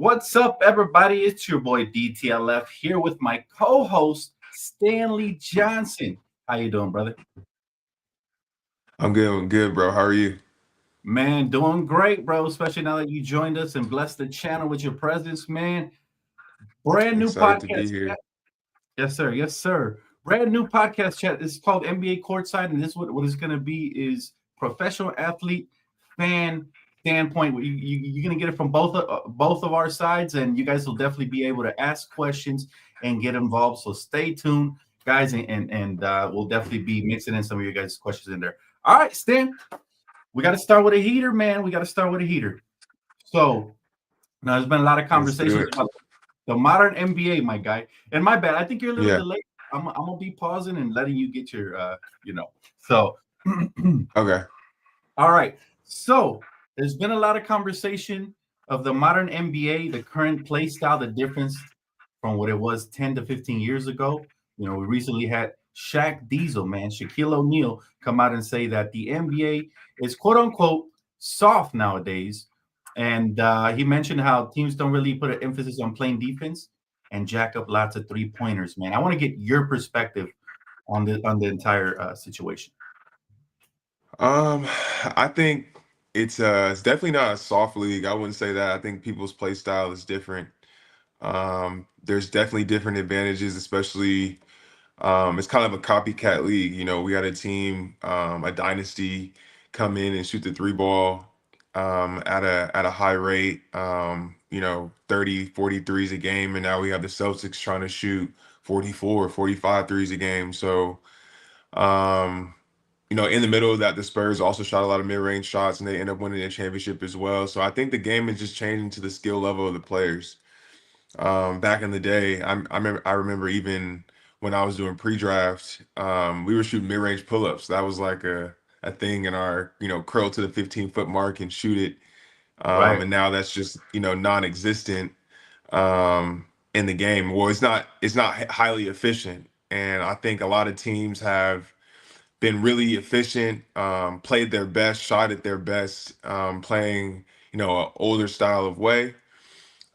What's up, everybody? It's your boy Dtlf here with my co-host Stanley Johnson. How you doing, brother? I'm good, bro. How are you? Man, doing great, bro. Especially now that you joined us and blessed the channel with your presence, man. Brand new Excited to be podcast chat. here. Yes, sir. Yes, sir. Brand new podcast chat. This is called NBA Courtside, and this what it's going to be is professional athlete fan standpoint. You're going to get it from both of our sides, and you guys will definitely be able to ask questions and get involved. So stay tuned, guys, and we'll definitely be mixing in some of your guys' questions in there. All right, Stan, we got to start with a heater, man. We got to start with a heater. So now there's been a lot of Let's do conversations it. about the modern NBA, my guy. And my bad, I think you're a little Yeah. delayed. I'm gonna be pausing and letting you get your, So, Okay. all right. So there's been a lot of conversation of the modern NBA, the current play style, the difference from what it was 10 to 15 years ago. We recently had Shaq Diesel, man, Shaquille O'Neal, come out and say that the NBA is quote unquote soft nowadays. And he mentioned how teams don't really put an emphasis on playing defense and jack up lots of 3 pointers, man. I want to get your perspective on the entire situation. Um, I think it's definitely not a soft league. I wouldn't say that. I think people's play style is different. There's definitely different advantages, especially it's kind of a copycat league. We had a team, a dynasty, come in and shoot the three ball at a high rate, 30, 40 threes a game, and now we have the Celtics trying to shoot 44, 45 threes a game. So, um, in the middle of that, the Spurs also shot a lot of mid-range shots, and they end up winning the championship as well. So I think the game is just changing to the skill level of the players. Back in the day, I remember even when I was doing pre-draft, we were shooting mid-range pull-ups. That was like a thing in our, curl to the 15-foot mark and shoot it. Right, And now that's just, non-existent in the game. Well, it's not highly efficient. And I think a lot of teams have been really efficient, played their best, shot at their best, playing, an older style of way,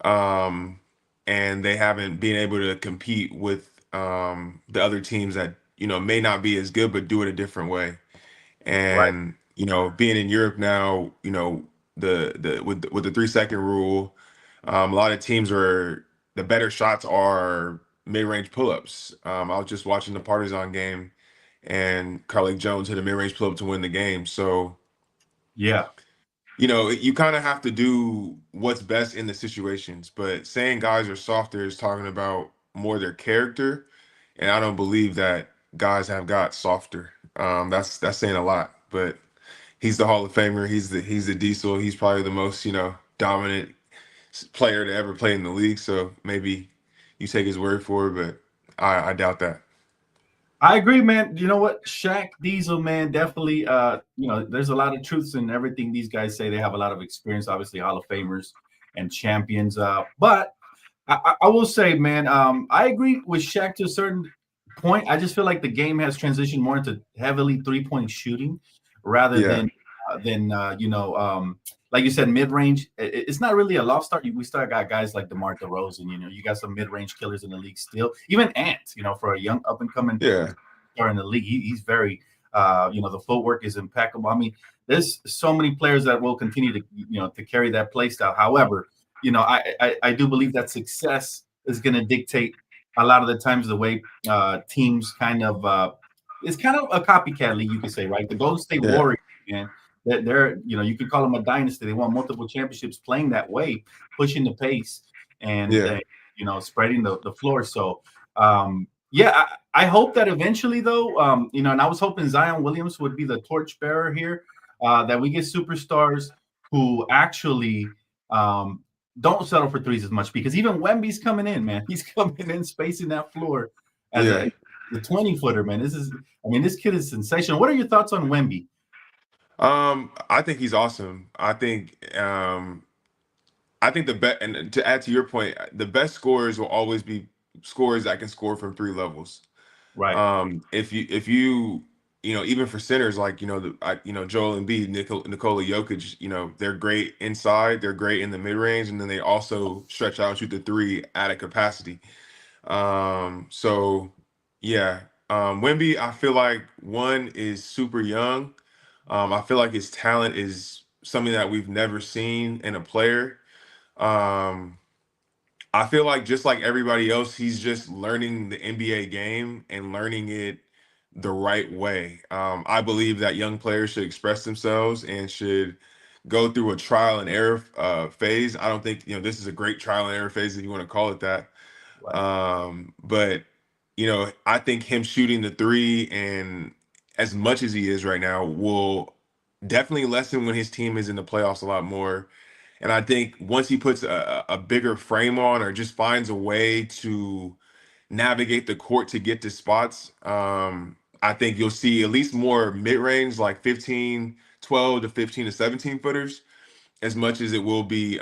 um, and they haven't been able to compete with the other teams that may not be as good but do it a different way. right, And being in Europe now, with the 3-second rule, a lot of teams are the better shots are mid-range pull-ups. I was just watching the Partizan game, and Carlik Jones hit a mid-range pull-up to win the game. So yeah, you kind of have to do what's best in the situations, but saying guys are softer is talking about more their character, and I don't believe that guys have got softer. That's saying a lot, but he's the Hall of Famer. He's the Diesel. He's probably the most dominant player to ever play in the league. So maybe you take his word for it, but I doubt that. I agree, man. You know what? Shaq Diesel, man, definitely. There's a lot of truths in everything these guys say. They have a lot of experience, obviously, Hall of Famers and champions. But I will say, man, I agree with Shaq to a certain point. I just feel like the game has transitioned more into heavily 3 point shooting rather Yeah, than like you said, mid range. It's not really a lost start. We still got guys like DeMar DeRozan. You got some mid range killers in the league still. Even Ant, for a young up and coming yeah, star in the league, he's very, the footwork is impeccable. I mean, there's so many players that will continue to, to carry that play style. However, I do believe that success is going to dictate a lot of the times the way teams kind of it's kind of a copycat league, you could say, right? The Golden State yeah. Warriors, man, they're you could call them a dynasty. They won multiple championships playing that way, pushing the pace and Yeah. spreading the floor. So yeah, I hope that eventually though, and I was hoping Zion Williams would be the torchbearer here, that we get superstars who actually don't settle for threes as much because even Wemby's coming in, man. He's coming in, spacing that floor as Yeah. a the 20-footer, man. This kid is sensational. What are your thoughts on Wemby? I think he's awesome. I think the best, and to add to your point, the best scorers will always be scorers that can score from three levels. Right. If you even for centers like Joel Embiid, Nikola Jokic, they're great inside, they're great in the mid range, and then they also stretch out and shoot the three at a capacity. So yeah, Wemby, I feel like one is super young. I feel like his talent is something that we've never seen in a player. Um, I feel like just like everybody else, he's just learning the NBA game and learning it the right way. I believe that young players should express themselves and should go through a trial and error phase. I don't think, this is a great trial and error phase if you want to call it that. Right. But I think him shooting the three and as much as he is right now will definitely lessen when his team is in the playoffs a lot more. And I think once he puts a bigger frame on or just finds a way to navigate the court to get to spots, I think you'll see at least more mid-range, like 12 to 15 to 17 footers, as much as it will be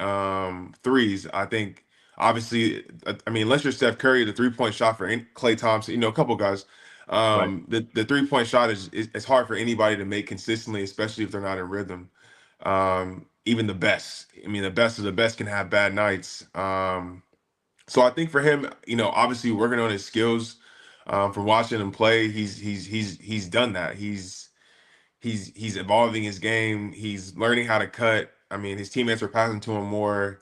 threes. I think obviously, I mean, unless you're Steph Curry, the 3-point shot for Klay Thompson, a couple guys, Right. the 3-point shot is hard for anybody to make consistently, especially if they're not in rhythm. Even the best, I mean, the best of the best can have bad nights. So I think for him, obviously working on his skills, from watching him play, he's done that. He's evolving his game. He's learning how to cut. I mean, his teammates are passing to him more.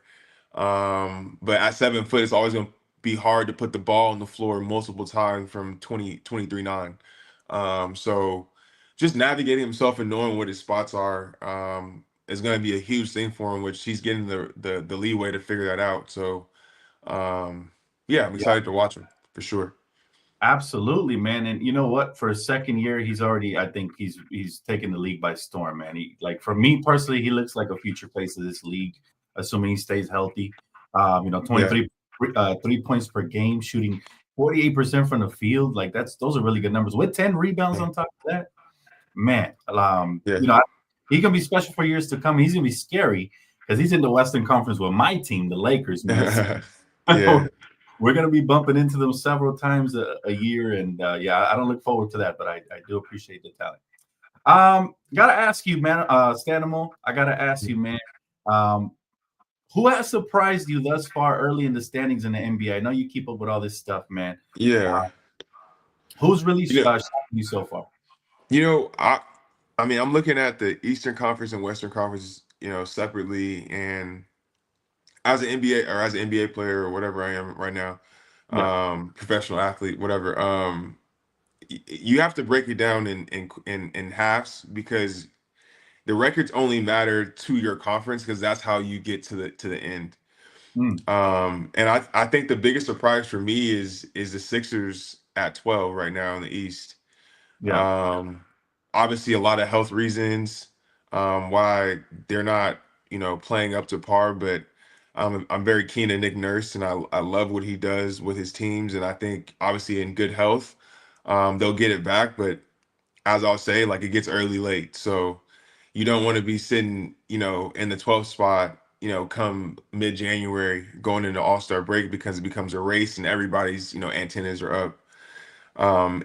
But at 7 foot, it's always going to be hard to put the ball on the floor multiple times from 23-9. So just navigating himself and knowing what his spots are is going to be a huge thing for him, which he's getting the leeway to figure that out. So yeah, I'm Yeah. excited to watch him for sure. Absolutely, man. And you know what? For a second year, he's already. I think he's taken the league by storm, man. He like for me personally, he looks like a future face of this league, assuming he stays healthy. Yeah. 23 3 points per game, shooting 48% from the field. Like those are really good numbers. With 10 rebounds Yeah. on top of that, man. Yeah. He's gonna be special for years to come. He's gonna be scary because he's in the Western Conference with my team, the Lakers, man. Yeah. We're going to be bumping into them several times a year. And yeah, I don't look forward to that, but I do appreciate the talent. Got to ask you, man, Stanimal, I got to ask you, man, um, who has surprised you thus far early in the standings in the NBA? I know you keep up with all this stuff, man. Yeah. Who's really You know, shocking you so far? you know, I mean, I'm looking at the Eastern Conference and Western Conference, separately, and as an NBA or as an NBA player or whatever I am right now, Yeah. professional athlete, whatever, you have to break it down in halves because the records only matter to your conference because that's how you get to the end. Mm, And I think the biggest surprise for me is the Sixers at 12 right now in the East. yeah. Um, Obviously, a lot of health reasons why they're not, playing up to par. But I'm very keen to Nick Nurse, and I love what he does with his teams. And I think obviously in good health, they'll get it back. But as I'll say, like it gets early late, so you don't want to be sitting, in the 12th spot, come mid-January going into All-Star break because it becomes a race and everybody's, antennas are up.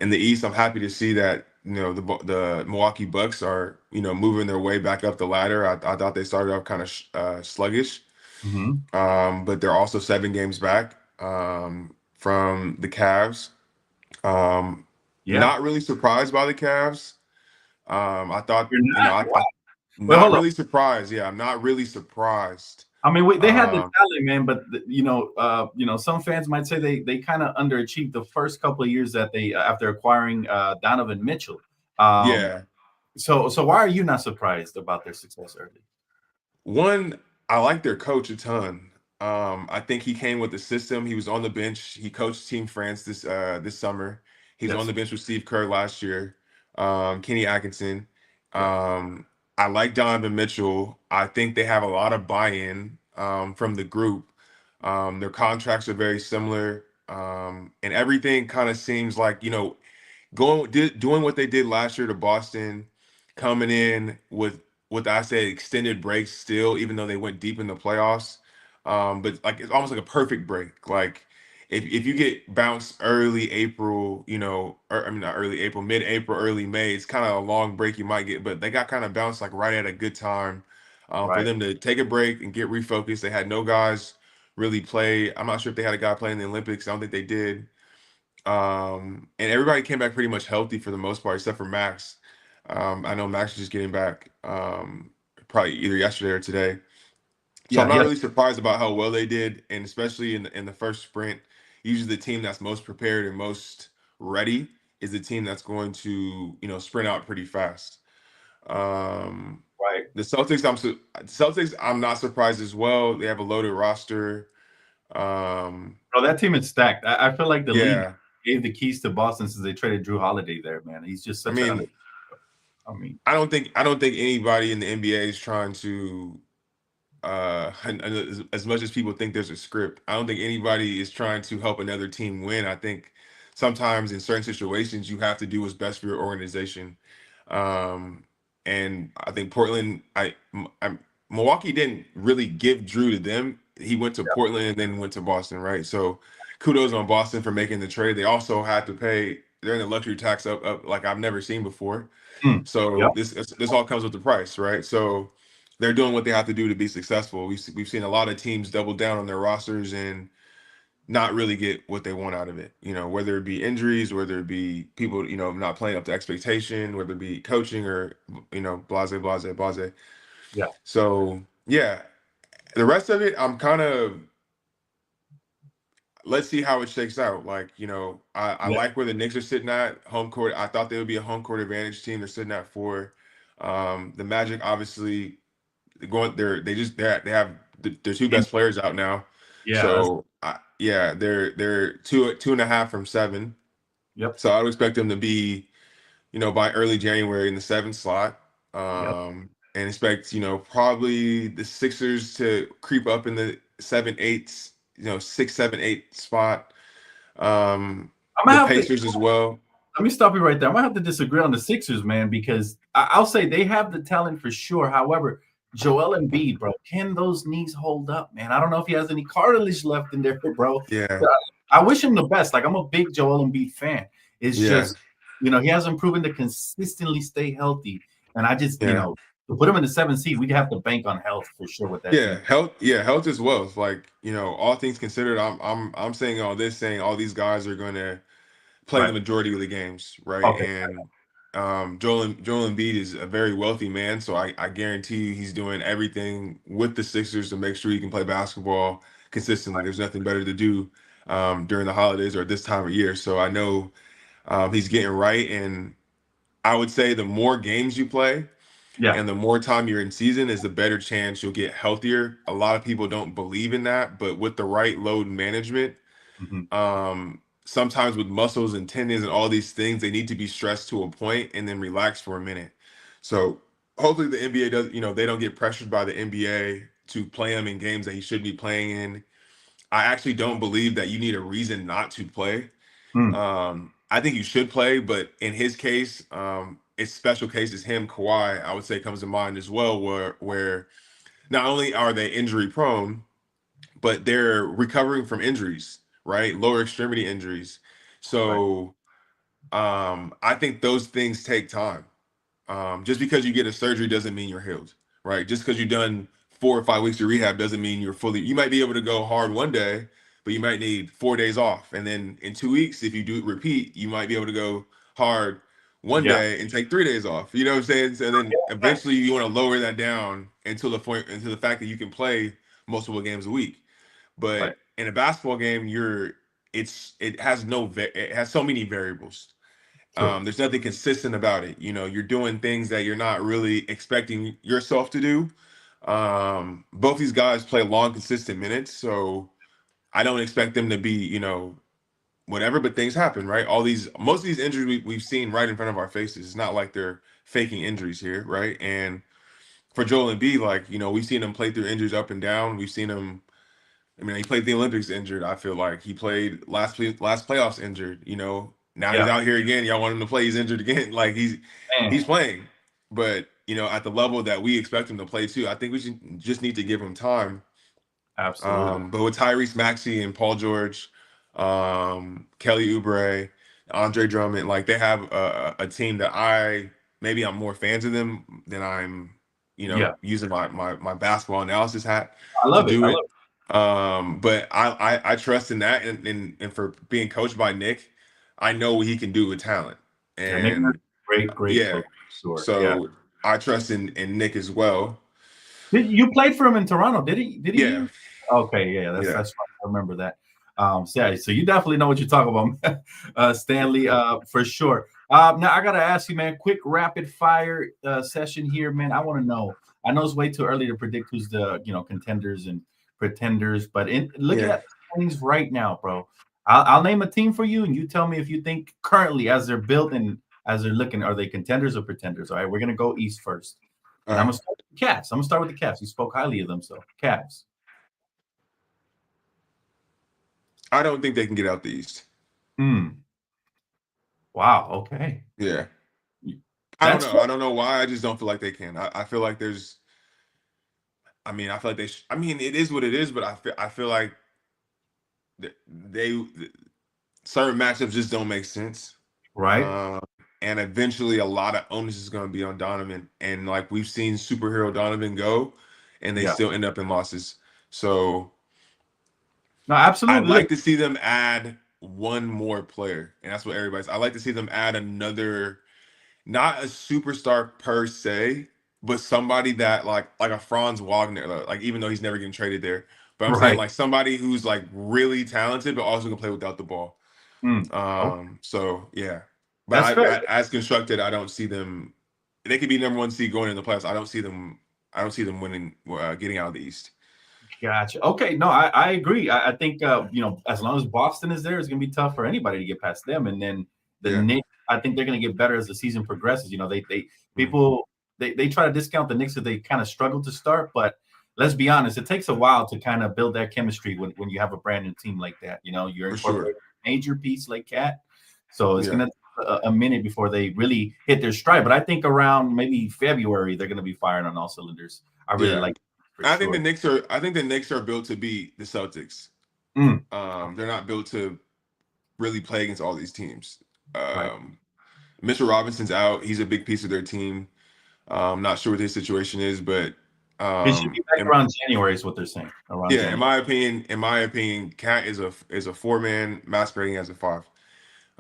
In the East, I'm happy to see that the Milwaukee Bucks are moving their way back up the ladder. I thought they started off kind of sluggish, Hmm. but they're also 7 games back from the Cavs. Um, Yeah. Not really surprised by the Cavs. I thought You're not? I Wow. Wait, not hold on. really surprised. Yeah, I'm not really surprised. I mean, they had the Um, talent, man, but some fans might say they kind of underachieved the first couple of years that they after acquiring Donovan Mitchell. Um, yeah. so why are you not surprised about their success early? One, I like their coach a ton. I think he came with the system. He was on the bench. He coached Team France this summer. He was on Yes. the bench with Steve Kerr last year. Kenny Atkinson. Yeah. Um, I like Donovan Mitchell. I think they have a lot of buy-in from the group. Their contracts are very similar, and everything kind of seems like doing what they did last year to Boston, coming in with I say extended breaks still, even though they went deep in the playoffs. But like it's almost like a perfect break. Like if you get bounced early April, or I mean not early April, mid-April, early May, it's kind of a long break you might get, but they got kind of bounced like right at a good time for Right. them to take a break and get refocused. They had no guys really play. I'm not sure if they had a guy play in the Olympics. I don't think they did. And everybody came back pretty much healthy for the most part, except for Max. I know Max is just getting back probably either yesterday or today. So I'm Yeah. not Yes. really surprised about how well they did, and especially in the first sprint. Usually, the team that's most prepared and most ready is the team that's going to sprint out pretty fast. Um, Right. the Celtics, I'm not surprised as well. They have a loaded roster. Bro, that team is stacked. I feel like the league Yeah, gave the keys to Boston since they traded Drew Holiday there, man. He's just I such an under. mean, I mean, I don't think anybody in the NBA is trying to and as much as people think there's a script, I don't think anybody is trying to help another team win. I think sometimes in certain situations you have to do what's best for your organization. Um, and I think Portland, Milwaukee didn't really give Drew to them. He went to Portland and then went to Boston, right? So kudos on Boston for making the trade. They also had to pay. They're in the luxury tax up like I've never seen before. So yep. this all comes with the price, right? So they're doing what they have to do to be successful. We've seen a lot of teams double down on their rosters and not really get what they want out of it. Whether it be injuries, whether it be people, not playing up to expectation, whether it be coaching or blase, blase, blase. Yeah. So yeah, the rest of it, I'm kind of let's see how it shakes out. Like, I Yeah. like where the Knicks are sitting at home court. I thought they would be a home court advantage team. They're sitting at 4. The Magic, obviously, they have their two best players out now. Yeah. So yeah, they're 2.5 from 7. Yep. So I would expect them to be, by early January in the 7th slot. Yep. And expect, probably the Sixers to creep up in the 7, 8, 6, 7, 8 spot. I'm gonna The have to Pacers as well. let me stop you right there. I'm gonna have to disagree on the Sixers, man, because I'll say they have the talent for sure. However, Joel Embiid, bro, can those knees hold up, man? I don't know if he has any cartilage left in there, bro. Yeah, I wish him the best. Like, I'm a big Joel Embiid fan. It's yeah, just, he hasn't proven to consistently stay healthy. And I just, yeah. to put him in the 7th seed, we'd have to bank on health for sure with that team. Health as well. It's like, all things considered, I'm saying all this, saying all these guys are gonna play the Right. majority of the games, right? Okay. And Joel Embiid is a very wealthy man, so I guarantee you he's doing everything with the Sixers to make sure he can play basketball consistently. There's nothing better to do during the holidays or this time of year. So I know he's getting right, and I would say the more games you play Yeah. and the more time you're in season is the better chance you'll get healthier. A lot of people don't believe in that, but with the right load management, Hmm. sometimes with muscles and tendons and all these things, they need to be stressed to a point and then relax for a minute. So hopefully the NBA does, they don't get pressured by the NBA to play him in games that he should be playing in. I actually don't believe that you need a reason not to play. Mm. I think you should play, but in his case, it's special cases. Him, Kawhi, I would say comes to mind as well, where not only are they injury prone, but they're recovering from injuries, right? Lower extremity injuries. Right. So I think those things take time. Just because you get a surgery doesn't mean you're healed, right? Just because you've done 4 or 5 weeks of rehab doesn't mean you're fully. You might be able to go hard one day, but you might need 4 days off, and then in 2 weeks, if you do repeat, you might be able to go hard one Yeah. day and take 3 days off. You know what I'm saying? So then Yeah. eventually you want to lower that down until the fact that you can play multiple games a week. Right. But in a basketball game, it has so many variables. True. There's nothing consistent about it. You're doing things that you're not really expecting yourself to do. Both these guys play long, consistent minutes, so I don't expect them to be, whatever. But things happen, right? Most of these injuries we've seen right in front of our faces. It's not like they're faking injuries here, right? And for Joel Embiid, like we've seen him play through injuries up and down. We've seen him. I mean, he played the Olympics injured. I feel like he played last playoffs injured. Now he's Yeah. out here again. Y'all want him to play? He's injured again. Like he's Man. playing, but at the level that we expect him to play too. I think we should just need to give him time. Absolutely. But with Tyrese Maxey and Paul George, Kelly Oubre, Andre Drummond. Like they have a team that I'm more fans of them than I'm, Yeah, using my basketball analysis hat I to love it. do I it. love But I trust in that, and for being coached by Nick, I know what he can do with talent. it. Yeah, Nick Nurse, And great yeah, coach. Sure. Yeah. so I trust in Nick as well. You played for him in Toronto? Did he? Did he Yeah, hear? Okay, yeah, yeah, that's fine. I remember that. So you definitely know what you're talking about, Stanley, for sure. Now I gotta ask you, man, quick rapid fire session here, man. I want to know. I know it's way too early to predict who's the contenders and pretenders, but in looking yeah. at things right now, bro, I'll name a team for you, and you tell me if you think currently, as they're built and as they're looking, are they contenders or pretenders? All right, we're gonna go East first. All And I'm right. gonna start with the Cavs. I'm gonna start with the Cavs. You spoke highly of them, so Cavs. I don't think they can get out the East. Hmm. Wow. Okay. Yeah. I don't That's know. fair. I don't know why. I just don't feel like they can. I feel like there's. I feel like I mean, it is what it is, but I feel like they certain matchups just don't make sense. Right. Um, and eventually, a lot of onus is going to be on Donovan. And like we've seen superhero Donovan go, and they Yeah. still end up in losses. So No, I'd absolutely. like Look, to see them add one more player, and that's what everybody's. I like to see them add another, not a superstar per se, but somebody that like a Franz Wagner, like even though he's never getting traded there, but I'm saying right. like somebody who's like really talented, but also can play without the ball. Hmm. Oh, So yeah, but that's fair. as constructed, I don't see them. They could be number one seed going in the playoffs. I don't see them. I don't see them winning, getting out of the East. Gotcha. Okay. No, I agree. I think as long as Boston is there, it's gonna be tough for anybody to get past them. And then the Yeah. Knicks, I think they're gonna get better as the season progresses. They Mm, people they try to discount the Knicks if they kind of struggle to start, but let's be honest, it takes a while to kind of build that chemistry when you have a brand new team like that. You're for sure. incorporating a major piece like Cat. So it's Yeah. gonna take a minute before they really hit their stride. But I think around maybe February, they're gonna be firing on all cylinders. I really Yeah. like for sure. I think the Knicks are built to beat the Celtics. Mm, They're not built to really play against all these teams. right. Mitchell Robinson's out. He's a big piece of their team. Not sure what his situation is, but It should be back in, around January, is what they're saying. Around yeah, January. in my opinion, Cat is a 4-man masquerading as a 5.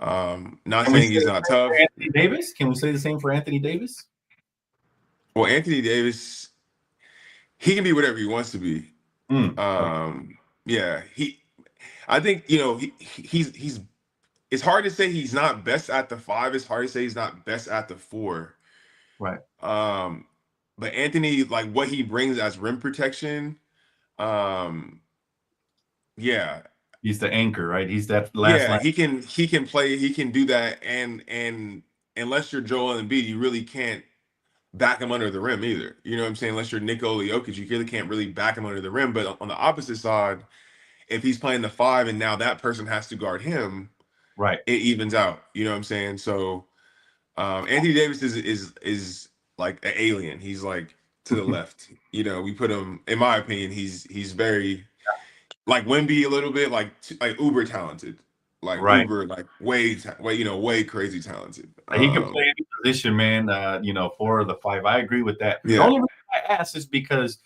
Not Can we saying say he's the not same for tough. Anthony Davis? Can we say the same for Anthony Davis? Well, Anthony Davis, he can be whatever he wants to be. Okay. Yeah, I think he's. It's hard to say he's not best at the 5. It's hard to say he's not best at the 4. Right. Um, but Anthony, like what he brings as rim protection, um, yeah, He's the anchor, right? He's that last yeah, line. he can play, he can do that, and unless you're Joel Embiid, you really can't back him under the rim either. You know what I'm saying? Unless you're Nikola Jokic, you really can't really back him under the rim. But on the opposite side, if he's playing the 5 and now that person has to guard him, Right. it evens out. You know what I'm saying? So Anthony Davis is like an alien. He's like to the left. We put him, in my opinion, he's very like Wemby a little bit, like uber talented, like Right. uber like way crazy talented. He can play any position, man. For the 5. I agree with that. The Yeah. only reason I ask is because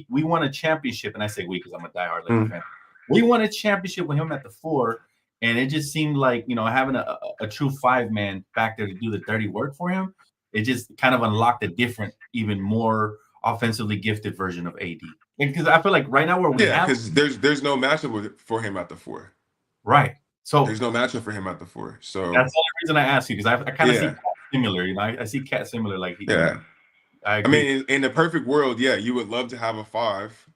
we won a championship, and I say we because I'm a diehard Laker Mm. fan. We won a championship with him at the 4, and it just seemed like having a true 5-man back there to do the dirty work for him. It just kind of unlocked a different, even more offensively gifted version of AD. Because I feel like right now where we Yeah, have because there's no matchup for him at the 4. right, so There's no matchup for him at the 4. that's So the only reason I ask you because I kind of see yeah, Cat similar. I see Cat similar. Like yeah. I I agree. mean, in the perfect world, yeah, you would love to have a 5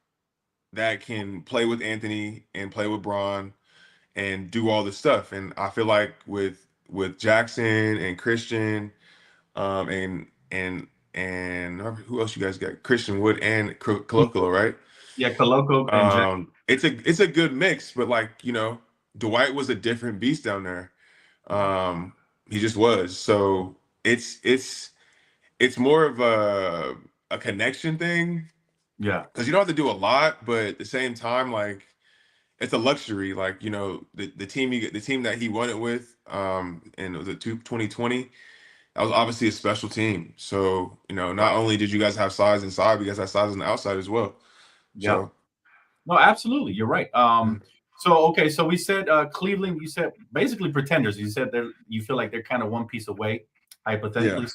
that can play with Anthony and play with Braun and do all this stuff. And I feel like with Jackson and Christian, and who else you guys got? Christian Wood and Colocolo, right? Yeah, Koloko and Jack. It's a good mix, but like Dwight was a different beast down there. He just was. So it's more of a connection thing Yeah, because you don't have to do a lot, but at the same time, like it's a luxury. Like, the team that he won it with, and it was 2020. That was obviously a special team. So, not Right. only did you guys have size inside, but you guys had size on the outside as well. Yeah. So, No, absolutely. You're right. mm, So we said Cleveland, you said basically pretenders. You said you feel like they're kind of one piece away, yeah, hypothetically.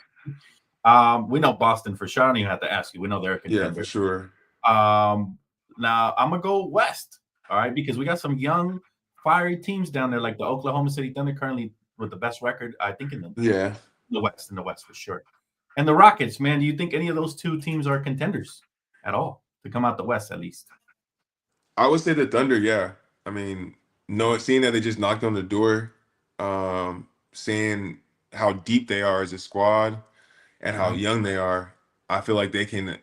We know Boston for sure. I don't even have to ask you. We know they're a yeah, for contender. sure. Now I'm gonna go west, all right, because we got some young, fiery teams down there, like the Oklahoma City Thunder, currently with the best record, I think, in Yeah, the West for sure. And the Rockets, man, do you think any of those two teams are contenders at all to come out the West at least? I would say the Thunder. Yeah, I mean, no, seeing that they just knocked on the door, seeing how deep they are as a squad and how Mhm. young they are, I feel like they can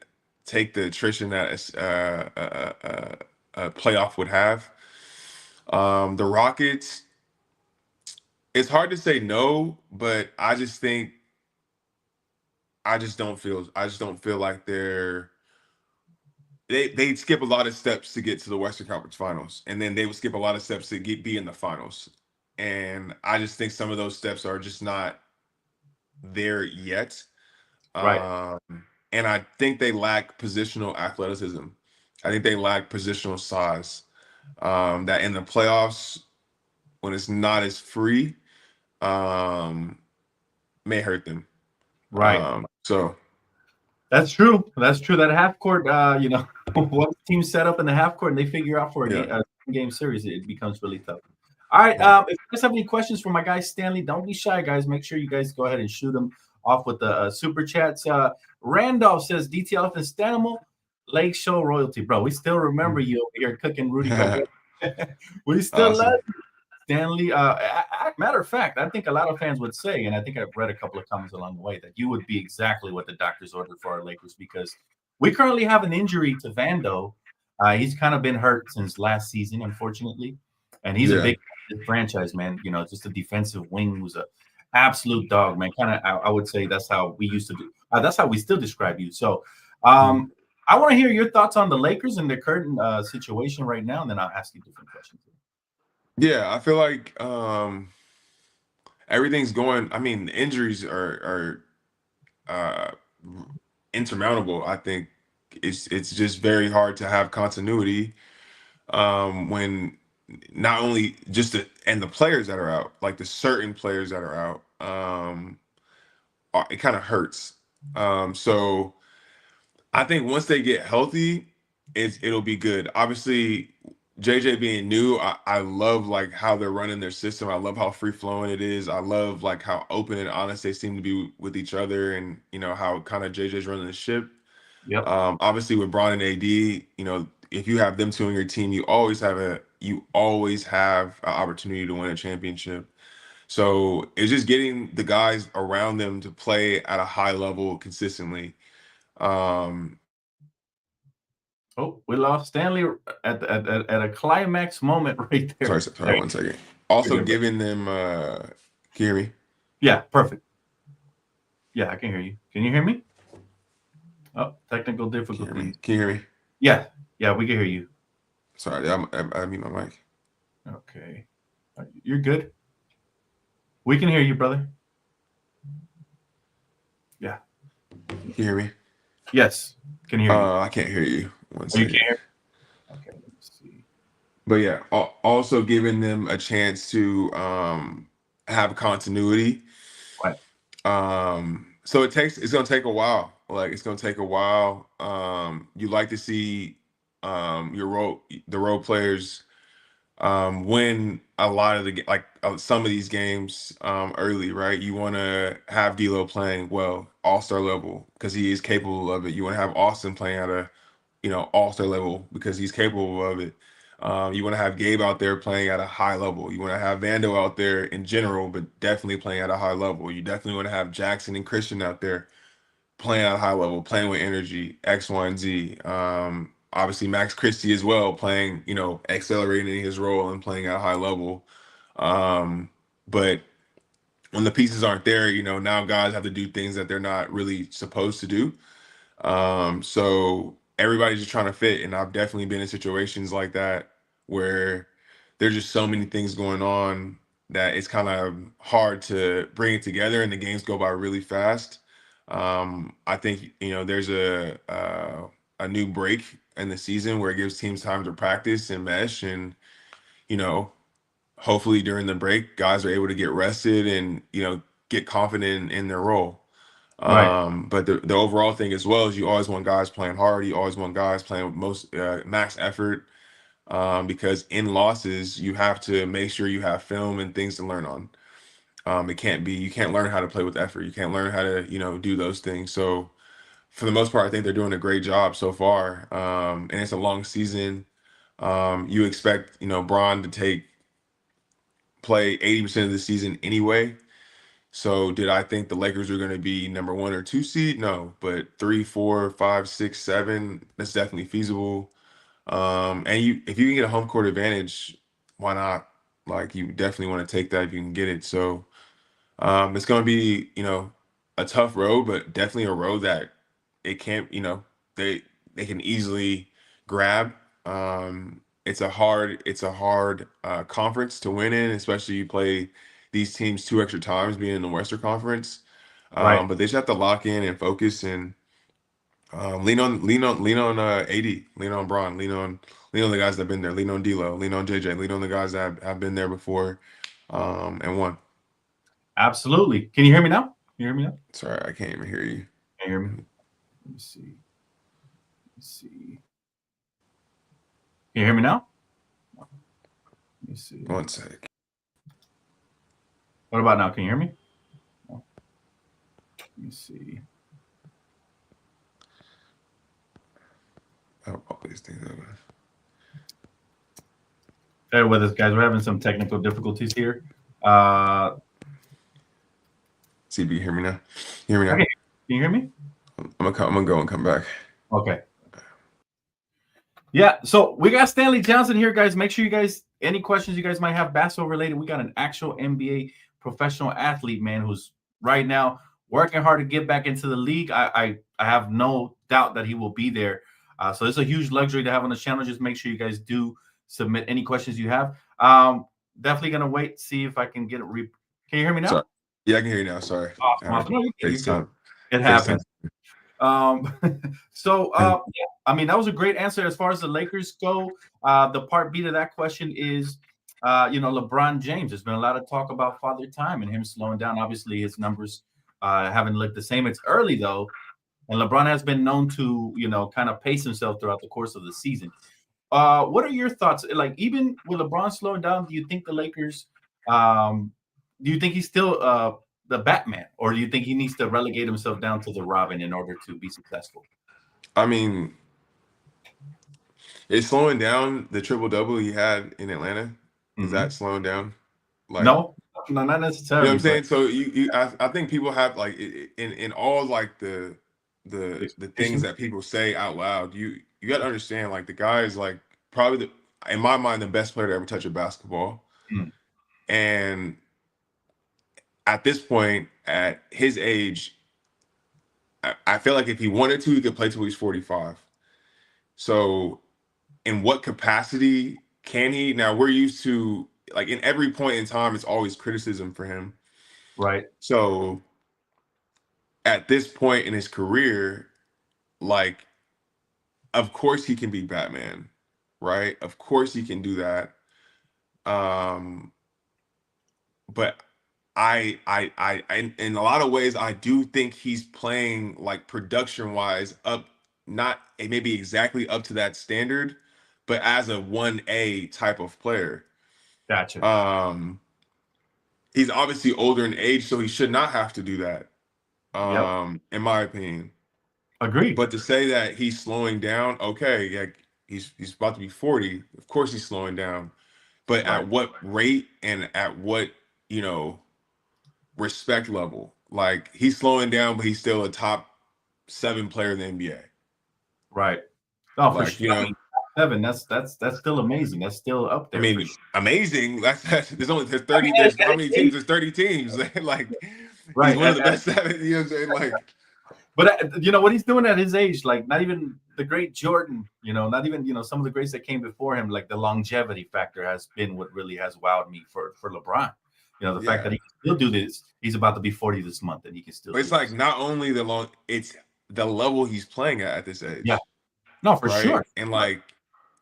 take the attrition that a playoff would have. The Rockets, it's hard to say no, but I just don't feel like they skip a lot of steps to get to the Western Conference Finals, and then they would skip a lot of steps to be in the finals. And I just think some of those steps are just not there yet. Right, Um, and I think they lack positional athleticism. I think they lack positional size. That in the playoffs, when it's not as free, um, may hurt them. right. So That's true. That's true. That half court, what team set up in the half court and they figure out for yeah. a game series, it becomes really tough. All right. Yeah. If you guys have any questions for my guy Stanley, don't be shy, guys. Make sure you guys go ahead and shoot them off with the super chats. Randolph says DTLF and Stanimal, Lake Show royalty, bro. We still remember you over here cooking Rudy Gobert. We still love Awesome. Stanley. Matter of fact, I think a lot of fans would say, and I think I've read a couple of comments along the way, that you would be exactly what the doctors ordered for our Lakers because we currently have an injury to Vando. He's kind of been hurt since last season, unfortunately, and he's a Yeah. big franchise man. Just a defensive wing who's a absolute dog, man. Kind of, I would say that's how we used to do. That's how we still describe you. So, Mhm. I want to hear your thoughts on the Lakers and their current situation right now, and then I'll ask you different questions. Yeah, I feel like everything's going. I mean, the injuries are insurmountable. I think it's just very hard to have continuity when not only just and the players that are out, like the certain players that are out, it kind of hurts. So I think once they get healthy, it'll be good. Obviously, JJ being new, I love like how they're running their system. I love how free flowing it is. I love like how open and honest they seem to be with each other, and how kind of JJ's running the ship. Yep. Obviously with Braun and AD, if you have them two on your team, you always have an opportunity to win a championship. So it's just getting the guys around them to play at a high level consistently. Um, Oh, we lost Stanley at a climax moment right there. sorry, There you one go. second. You're Also good, bro. giving them, can you hear me? Yeah, perfect. Yeah, I can hear you. Can you hear me? Oh, technical Can you hear me? difficulties. Can you hear me? Yeah, yeah, we can hear you. Sorry, I mute my mic. Okay, you're good. We can hear you, brother. Yeah. Can you hear me? Yes, can hear you. I can't hear you. One Oh, you second. can hear? Okay, let me see. But yeah, also giving them a chance to have continuity. Right. So it's gonna take a while. Like it's gonna take a while. You like to see the role players win a lot of some of these games early, right? You want to have D'Lo playing well, all-star level, because he is capable of it. You want to have Austin playing at a all-star level because he's capable of it. You want to have Gabe out there playing at a high level. You want to have Vando out there in general, but definitely playing at a high level. You definitely want to have Jackson and Christian out there playing at a high level, playing with energy, X, Y, and Z. Obviously, Max Christie as well, playing, accelerating his role and playing at a high level. But when the pieces aren't there, now guys have to do things that they're not really supposed to do. So everybody's just trying to fit, and I've definitely been in situations like that where there's just so many things going on that it's kind of hard to bring it together, and the games go by really fast. I think there's a new break in the season where it gives teams time to practice and mesh, and hopefully during the break, guys are able to get rested and get confident in their role. Right. But the overall thing as well is you always want guys playing hard. You always want guys playing with most max effort, because in losses you have to make sure you have film and things to learn on. You can't learn how to play with effort. You can't learn how to do those things. So for the most part, I think they're doing a great job so far. And it's a long season. You expect Bron to play 80% of the season anyway. So did I think the Lakers are going to be number 1 or 2 seed? No, but 3, 4, 5, 6, 7, that's definitely feasible. And if you can get a home court advantage, why not? Like, you definitely want to take that if you can get it. So it's going to be, a tough road, but definitely a road that it can't, they can easily grab. It's a hard conference to win in, especially you play these teams 2 extra times being in the Western Conference. Right. But they just have to lock in and focus and lean on AD, lean on Bron, lean on the guys that have been there, lean on D'Lo, lean on JJ, lean on the guys that have been there before and won. Absolutely. Can you hear me now? Can you hear me now? Sorry, I can't even hear you. Can you hear me? Let me see. Can you hear me now? Let me see. 1 sec. What about now? Can you hear me? Let me see. I hope all these things over. Bear with us, guys. We're having some technical difficulties here. See if you hear me now. You hear me now? Okay. Can you hear me? I'm gonna go and come back. Okay. Yeah, so we got Stanley Johnson here, guys. Make sure you guys, any questions you guys might have basketball related, we got an actual NBA professional athlete, man, who's right now working hard to get back into the league. I have no doubt that he will be there. So it's a huge luxury to have on the channel. Just make sure you guys do submit any questions you have. Definitely gonna wait, see if I can get it. Can you hear me now? Sorry. Yeah, I can hear you now. Sorry. Awesome. No, you're good. It FaceTime. happens. Yeah, I mean, that was a great answer as far as the Lakers go. The part B to that question is, LeBron James. There's been a lot of talk about father time and him slowing down. Obviously, his numbers haven't looked the same. It's early though, and LeBron has been known to, kind of pace himself throughout the course of the season. What are your thoughts? Like, even with LeBron slowing down, do you think the Lakers? Do you think he's still the Batman, or do you think he needs to relegate himself down to the Robin in order to be successful? I mean, is slowing down the triple-double he had in Atlanta? Is that slowing down? Like, no, not necessarily. You know what I'm saying? So I think people have, like, in all, like, the things that people say out loud, you got to understand, like, the guy is, like, probably in my mind, the best player to ever touch a basketball. And at this point, at his age, I feel like if he wanted to, he could play till he's 45. So in what capacity can he? Now, we're used to, like, in every point in time, it's always criticism for him. Right. So at this point in his career, like, of course he can be Batman, right? Of course he can do that. But I in a lot of ways, I do think he's playing, like, production wise up, not maybe exactly up to that standard, but as a 1A type of player. Gotcha. He's obviously older in age, so he should not have to do that. Yep. In my opinion. Agreed. But to say that he's slowing down, okay, yeah, he's about to be 40. Of course he's slowing down. But Right. at what rate and at what, respect level? Like, he's slowing down, but he's still a top 7 player in the NBA. Right. Oh, for Like, sure. I mean, 7. That's still amazing. That's still up there. I mean, amazing. There's 30. There's how many teams? There's 30 teams. Like, right. He's one of the best 7. You know what I'm saying? Like, but what he's doing at his age, like, not even the great Jordan, not even some of the greats that came before him, like the longevity factor has been what really has wowed me for LeBron. The fact that Yeah. he can still do this. He's about to be 40 this month, and he can still But do it's like this. not only it's the level he's playing at this Yeah, age, no, for right? sure. And like,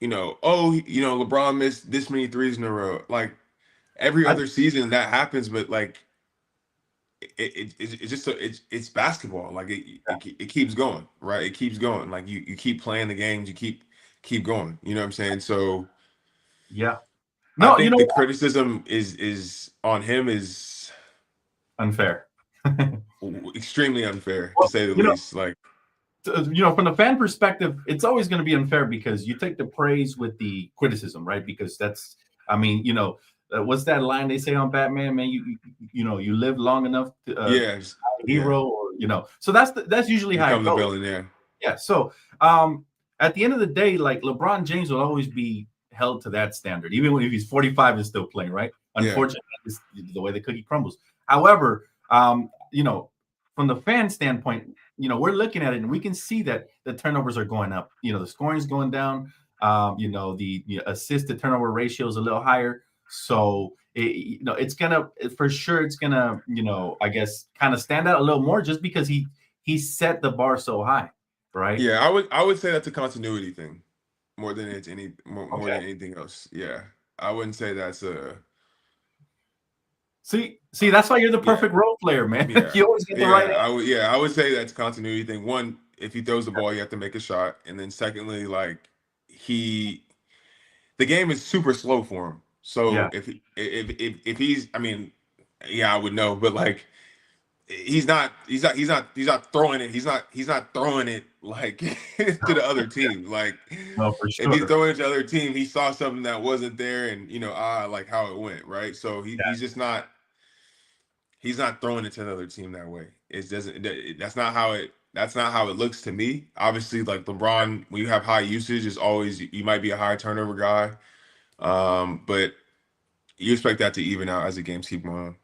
LeBron missed this many threes in a row. Like every I, other season that happens, but like it's just it's basketball. Like it keeps going, right? It keeps going. Like you keep playing the games, you keep going. You know what I'm saying? So yeah. I No, think the criticism is on him is unfair. extremely unfair to Well, say the least. Like from the fan perspective, it's always going to be unfair because you take the praise with the criticism, right? Because that's, I mean, what's that line they say on Batman? Man, you live long enough to yeah, yeah, hero, or So that's usually how it become the goes. villain. Yeah, Yeah. So at the end of the day, like LeBron James will always be held to that standard, even if he's 45 and still playing, right? yeah, Unfortunately, it's the way the cookie crumbles. However, from the fan standpoint, we're looking at it and we can see that the turnovers are going up. The scoring's going down. The assist to turnover ratio is a little higher. So it's gonna for sure. It's gonna I guess kind of stand out a little more just because he set the bar so high, right? yeah. I would say that's a continuity thing more than it's more Okay. than anything else. Yeah, I wouldn't say that's a See, that's why you're the yeah. perfect role player, man. Yeah, You always get the right answer. I would say that's a continuity thing. One, if he throws the ball, you have to make a shot, and then secondly, like the game is super slow for him. So Yeah. if he's, I mean, yeah, I would know, but like he's not throwing it. He's not throwing it like to the other team. Like No, for if he's sure. throwing it to the other team, he saw something that wasn't there, and like how it went, right? So he's just not. He's not throwing it to another team that way. It doesn't. That's not how it. That's not how it looks to me. Obviously, like LeBron, when you have high usage, is always you might be a high turnover guy, but you expect that to even out as the games keep going on.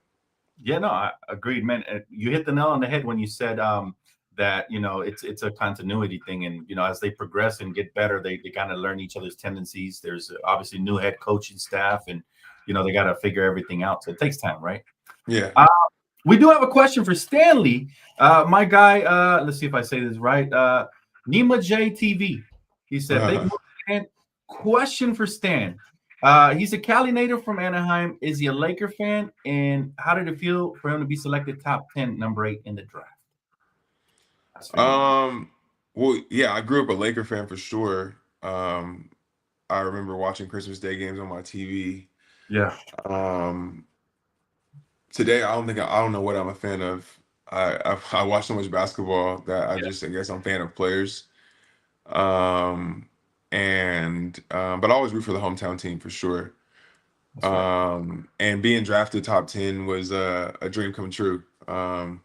Yeah, no, I agreed, man. You hit the nail on the head when you said that it's a continuity thing, and as they progress and get better, they kind of learn each other's tendencies. There's obviously new head coaching staff, and they got to figure everything out. So it takes time, right? Yeah. We do have a question for Stanley, my guy. Let's see if I say this right. Nima J TV. He said, "Big man, question for Stan. He's a Cali native from Anaheim. Is he a Laker fan? And how did it feel for him to be selected top 10, number 8 in the draft?" That's for you, man. Well, yeah, I grew up a Laker fan for sure. I remember watching Christmas Day games on my TV. Yeah. Um, Today, I don't know what I'm a fan of. I watch so much basketball that I guess I'm a fan of players. But I always root for the hometown team for sure. That's right. And being drafted top 10 was a dream come true. One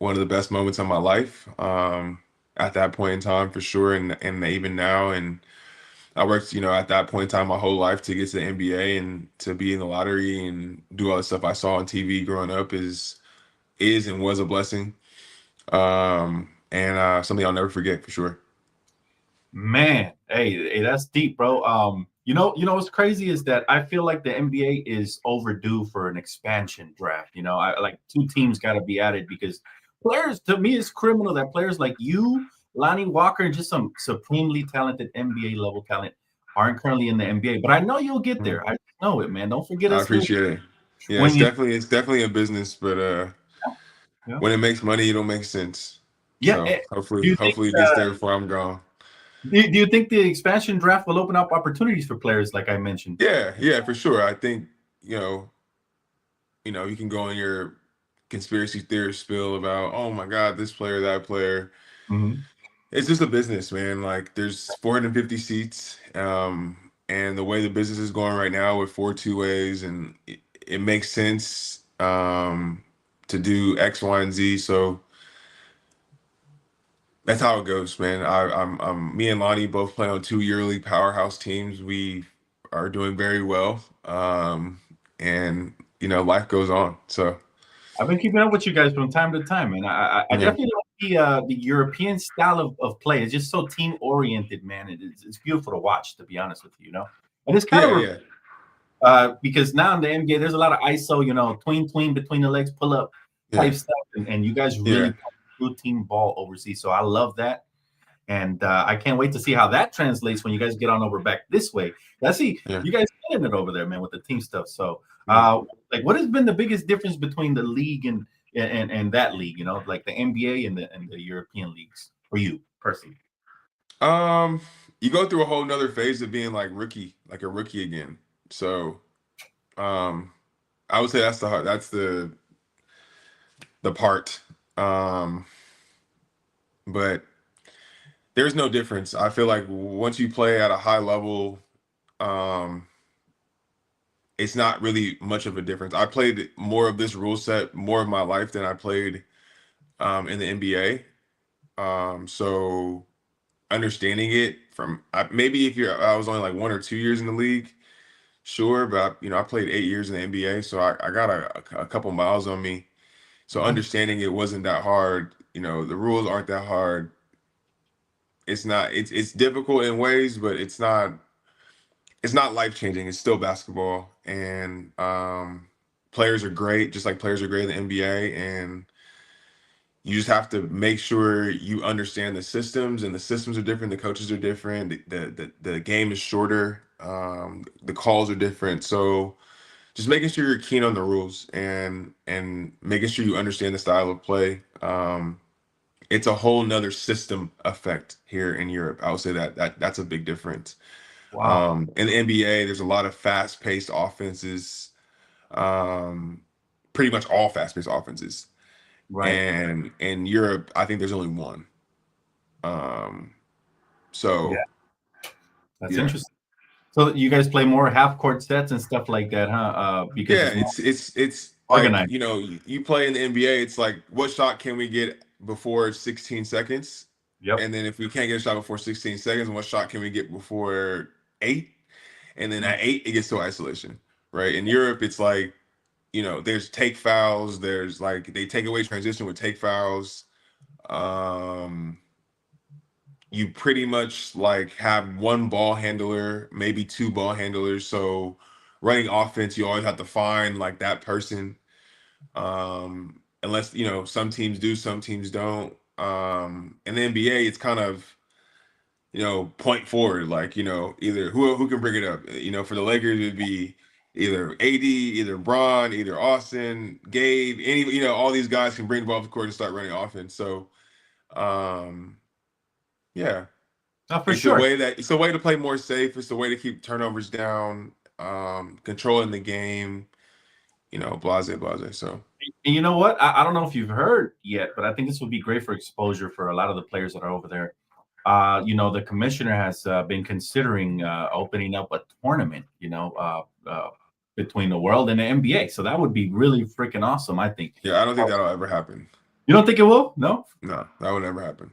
of the best moments of my life. At that point in time for sure, and even now, and I worked, at that point in time my whole life to get to the NBA and to be in the lottery and do all the stuff I saw on TV growing up is and was a blessing. And something I'll never forget for sure. Man, hey, that's deep, bro. What's crazy is that I feel like the NBA is overdue for an expansion draft. I like 2 teams got to be added because players, to me, it's criminal that players like you, Lonnie Walker, and just some supremely talented NBA level talent aren't currently in the NBA. But I know you'll get there. I know it, man. Don't forget I us here appreciate it. Yeah, when you. it's definitely a business, but Yeah. when it makes money, it don't make sense. Yeah. So Do you think? hopefully it gets there before I'm gone. Do you think the expansion draft will open up opportunities for players like I mentioned? Yeah, for sure. I think you can go in your conspiracy theory spill about, oh my God, this player, that player. Mhm. It's just a business, man. Like there's 450 seats, and the way the business is going right now with 4 2 ways, and it makes sense to do X, Y, and Z. So that's how it goes, man. Me and Lonnie both play on 2 Euroleague powerhouse teams. We are doing very well, and life goes on. So I've been keeping up with you guys from time to time, and I yeah, definitely like the European style of play. It's just so team oriented, man. It's beautiful to watch, to be honest with you, And it's kind Yeah, of yeah, because now in the NBA, there's a lot of ISO, tween between the legs, pull up yeah, type stuff, and you guys yeah, really play true team ball overseas. So I love that. And I can't wait to see how that translates when you guys get on over back this way. I see yeah, you guys killing it over there, man, with the team stuff. So, yeah. like, what has been the biggest difference between the league and that league? Like the NBA and the European leagues for you personally. You go through a whole nother phase of being like a rookie again. So, um, I would say that's the part. Um, but there's no difference. I feel like once you play at a high level, um, it's not really much of a difference. I played more of this rule set more of my life than I played in the NBA. So understanding it from maybe if I was only like 1 or 2 years in the league, sure, but I played 8 years in the NBA, so I got a couple miles on me. So Mhm. understanding it wasn't that hard. The rules aren't that hard. It's not. It's difficult in ways, but it's not. It's not life changing. It's still basketball, and players are great, just like players are great in the NBA, and you just have to make sure you understand the systems, and the systems are different. The coaches are different. The game is shorter. The calls are different. So just making sure you're keen on the rules and making sure you understand the style of play. It's a whole nother system effect here in Europe. I would say that's a big difference. Wow. In the NBA, there's a lot of fast-paced offenses. Pretty much all fast-paced offenses. Right. And in Europe, I think there's only one. Um, Yeah. so That's yeah, interesting. So you guys play more half court sets and stuff like that, huh? Because yeah, it's more it's like organized. you play in the NBA. It's like what shot can we get before 16 seconds, Yep. and then if we can't get a shot before 16 seconds, what shot can we get before 8? And then Mhm. at 8, it gets to isolation, right? In Europe, it's like there's take fouls. There's like they take away transition with take fouls. Um, you pretty much like have one ball handler, maybe two ball handlers. So running offense, you always have to find like that person. Unless some teams do, some teams don't. In the NBA, it's kind of point forward, like either who can bring it up. For the Lakers, it'd be either AD, either Bron, either Austin, Gabe, all these guys can bring the ball up the court and start running offense. So, um, yeah, For sure. it's a way to play more safe. It's a way to keep turnovers down, controlling the game. Blase, blase. So And you know what? I don't know if you've heard yet, but I think this would be great for exposure for a lot of the players that are over there. The commissioner has been considering opening up a tournament, between the world and the NBA. So that would be really freaking awesome, I think. yeah, I don't think that'll ever happen. You don't think it will? No? No, that would never happen.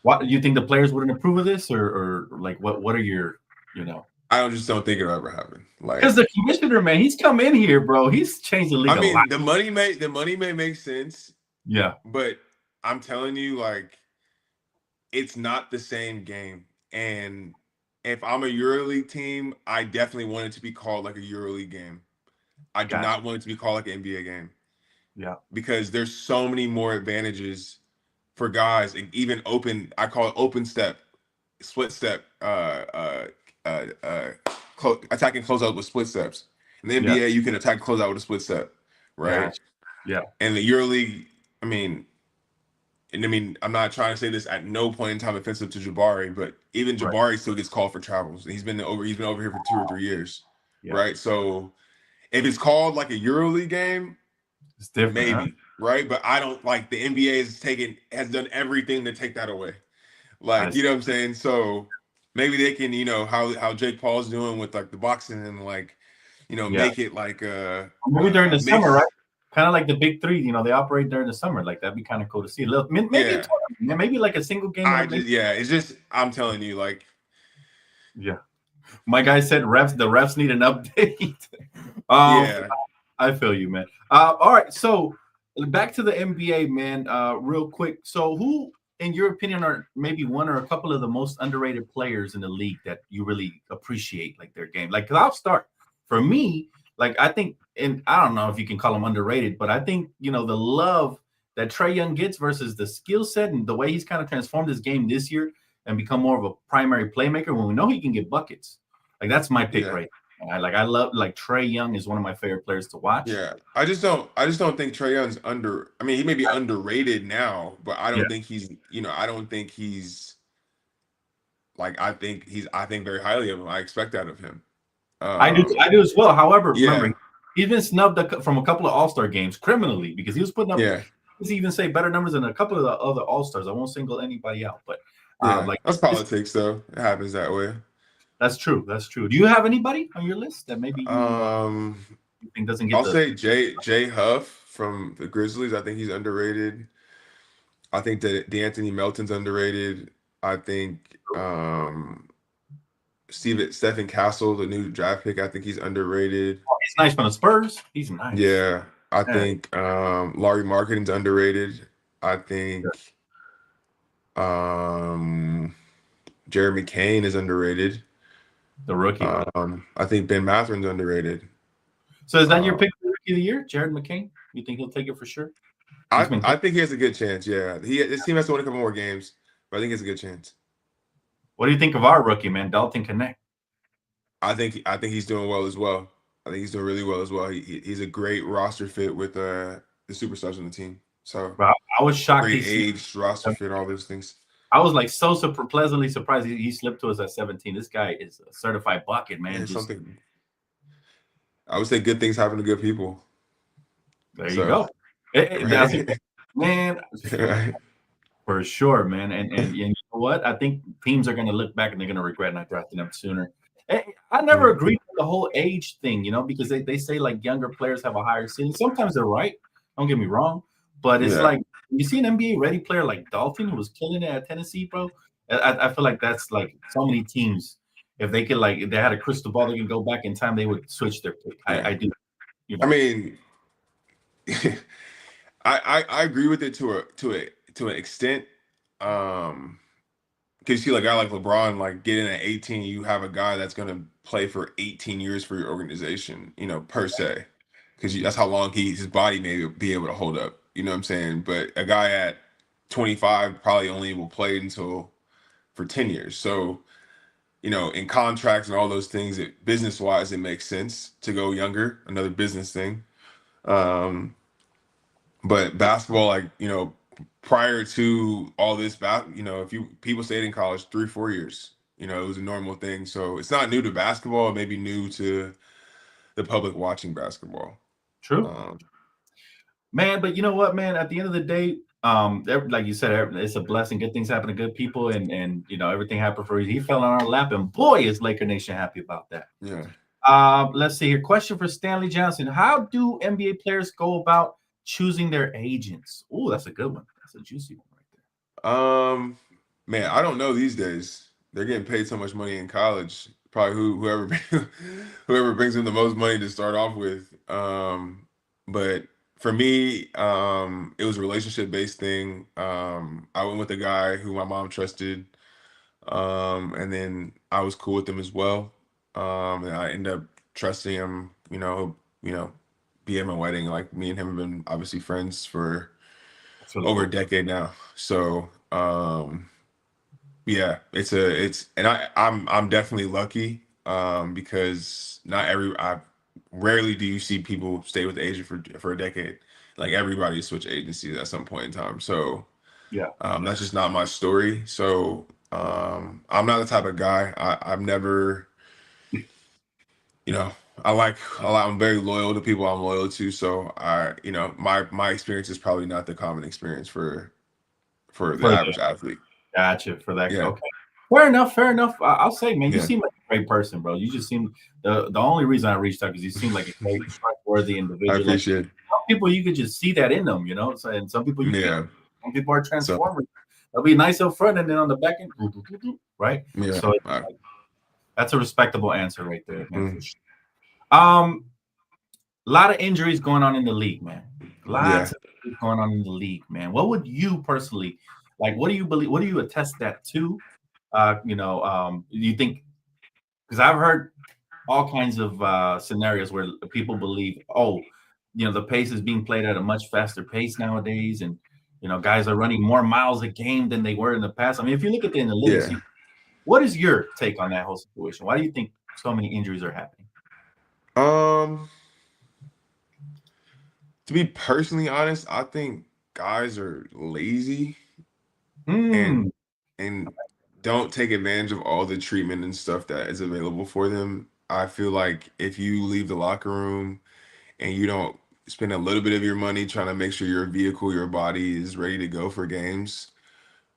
What do you think the players wouldn't approve of this, or like what are your, you know? I just don't think it'll ever happen. Because Like, the commissioner, man, he's come in here, bro. He's changed the I league a lot. mean, the money may make sense, Yeah, but I'm telling you, like, it's not the same game. And if I'm a EuroLeague team, I definitely want it to be called like a EuroLeague game. I do gotcha. not want it to be called like an NBA game Yeah, because there's so many more advantages for guys. And even open, I call it open step, split step, attacking closeout with split steps. In the yeah, NBA, you can attack closeout with a split step, right? gotcha. Yeah, And the EuroLeague, I mean, I'm not trying to say this at no point in time offensive to Jabari, but even right. Jabari still gets called for travels. He's been over here for 2 or 3 years, Yeah, right? So if it's called like a EuroLeague game, it's different, huh? maybe, right? But I don't like the NBA has done everything to take that away. I Like, see. you know what I'm saying? So maybe they can, how Jake Paul's doing with like the boxing and like, Yeah, make it like maybe during the summer, right? mix. Kind of like the big three. They operate during the summer. Like that'd be kind of cool to see. Maybe a Yeah. tournament, maybe like a single game. Maybe. It's just I'm telling you, like, Yeah, my guy said the refs need an update. um, yeah. I feel you, man. All right, so back to the NBA, man. Real quick. So, who, in your opinion, are maybe one or a couple of the most underrated players in the league that you really appreciate, like their game? Like, 'cause I'll start. For me, like I think, and I don't know if you can call him underrated, but I think the love that Trey Young gets versus the skill set and the way he's kind of transformed his game this year and become more of a primary playmaker when we know he can get buckets. Like that's my pick Yeah. right. I love like Trey Young is one of my favorite players to watch. Yeah, I just don't think Trae Young's under. I mean, he may be underrated now, but I Yeah. don't think he's. I don't think he's like. I think very highly of him. I expect that of him. I do as well. However, remember, Yeah, he's been snubbed from a couple of All-Star games criminally because he was putting up, yeah, does even say better numbers than a couple of the other All-Stars. I won't single anybody out, but yeah. like That's politics, though. It happens that way. that's true. That's true. Do you have anybody on your list that maybe Um, you think doesn't get I'll the say Jay Huff from the Grizzlies. I think he's underrated. I think that D'Anthony Melton's underrated. I think Stephen Castle, the new draft pick, I think he's underrated. he's nice from the Spurs? He's nice. Yeah, I Yeah, think Laurie Marketing's underrated. I think Jeremy Kane is underrated. the rookie. Right? I think Ben Matherin's underrated. So is that your pick for rookie of the year, Jared McCain? You think he'll take it for sure? I think he has a good chance. Yeah, this team has to win a couple more games, but I think he has a good chance. What do you think of our rookie, man, Dalton Connect? I think he's doing well as well. I think he's doing really well as well. He's a great roster fit with the superstars on the team. So Bro, I was shocked. great age, roster fit, all those things. I was like so pleasantly surprised he slipped to us at 17. This guy is a certified bucket, man. Yeah, something. I would say good things happen to good people. There you go. That's it, man. Right. For sure, man. And you know what? I think teams are going to look back and they're going to regret not drafting them sooner. I never agreed with the whole age thing, because they say like younger players have a higher ceiling. Sometimes they're right. Don't get me wrong. But it's like you see an NBA ready player like Dalton who was killing it at Tennessee, bro. I feel like that's like so many teams. If they could if they had a crystal ball, they can go back in time, they would switch their pick. I do. I mean, I agree with it to an extent. Because you see like a guy like LeBron, like getting at 18, you have a guy that's going to play for 18 years for your organization, per se, because that's how long his body may be able to hold up. You know what I'm saying? But a guy at 25 probably only will play for 10 years. So, in contracts and all those things, business wise, it makes sense to go younger. Another business thing. But basketball, prior to all this, if people stayed in college 3-4 years, it was a normal thing. So it's not new to basketball. It may be new to the public watching basketball. True, man. But you know what, man? At the end of the day, like you said, it's a blessing. Good things happen to good people, and everything happened for a reason. He fell on our lap, and boy, is Laker Nation happy about that. Yeah. Let's see here. Question for Stanley Johnson: how do NBA players go about choosing their agents? Oh, that's a good one. That's a juicy one right there. Man, I don't know these days. They're getting paid so much money in college. Probably whoever brings in the most money to start off with. But for me, it was a relationship-based thing. I went with a guy who my mom trusted, and then I was cool with him as well. And I ended up trusting him. Be at my wedding. Like me and him have been obviously friends for over a decade now. So yeah, I'm definitely lucky because rarely do you see people stay with the agent for a decade. Like everybody switch agencies at some point in time. So yeah, that's just not my story. So I'm not the type of guy. I've never, I'm very loyal to people I'm loyal to. So my experience is probably not the common experience for the average athlete. Gotcha. For that. Yeah. Okay. Fair enough. I'll say, man, you Yeah. seem like a great person, bro. You just seem the only reason I reached out because you seem like a very trustworthy individual. I appreciate it. Some people you could just see that in them, So, and some people some people are transformers. They'll be nice up front and then on the back end, right? Yeah. So that's a respectable answer right there, man. For sure. A lot of injuries going on in the league, man. Lots Yeah. of things going on in the league, man. What would you personally like? What do you believe? What do you attest that to? You think, because I've heard all kinds of scenarios where people believe, oh, the pace is being played at a much faster pace nowadays, and guys are running more miles a game than they were in the past. I mean, if you look at the analytics, Yeah. what is your take on that whole situation? Why do you think so many injuries are happening? Um, to be personally honest, I think guys are lazy Hmm. and and don't take advantage of all the treatment and stuff that is available for them. I feel like if you leave the locker room and you don't spend a little bit of your money trying to make sure your vehicle, your body is ready to go for games,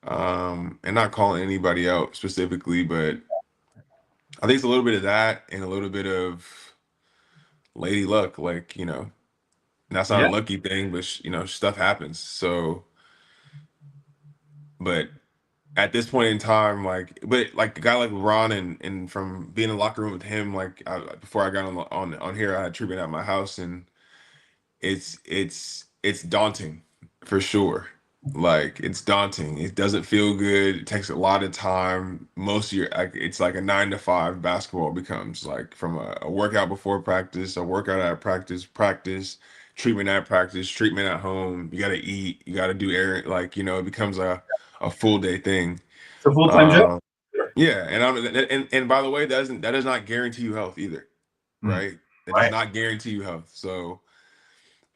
and not calling anybody out specifically, but I think it's a little bit of that and a little bit of lady luck. Like, that's not a Yeah. lucky thing, but stuff happens. So, but at this point in time, but like a guy like LeBron and from being in the locker room with him, before I got on here, I had treatment at my house, and it's daunting for sure. Like, it's daunting. It doesn't feel good. It takes a lot of time. Most of it's like a 9 to 5 basketball becomes like from a workout before practice, a workout at practice, treatment at practice, treatment at home. You got to eat. You got to do errand. Like, it becomes a full day thing. It's a full-time job. Um, yeah, and by the way, that does not guarantee you health either, Mm, right? That does right. not guarantee you health. So,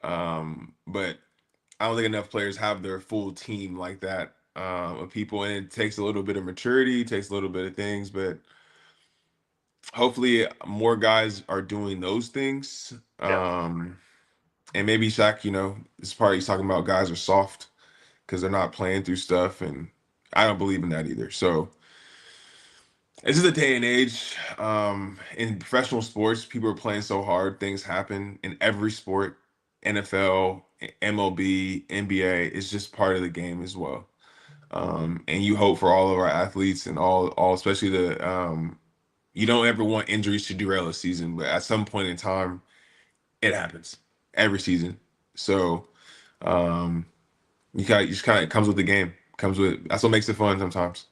but I don't think enough players have their full team like that, of people, and it takes a little bit of maturity, takes a little bit of things, but hopefully more guys are doing those things. Yeah. And maybe Shaq, this part he's talking about guys are soft because they're not playing through stuff, and I don't believe in that either. So this is a day and age. In professional sports, people are playing so hard. Things happen in every sport. NFL, MLB, NBA. It's just part of the game as well. And you hope for all of our athletes and all especially you don't ever want injuries to derail a season, but at some point in time, it happens every season. So um, you just kind of it comes with the game. That's what makes it fun sometimes.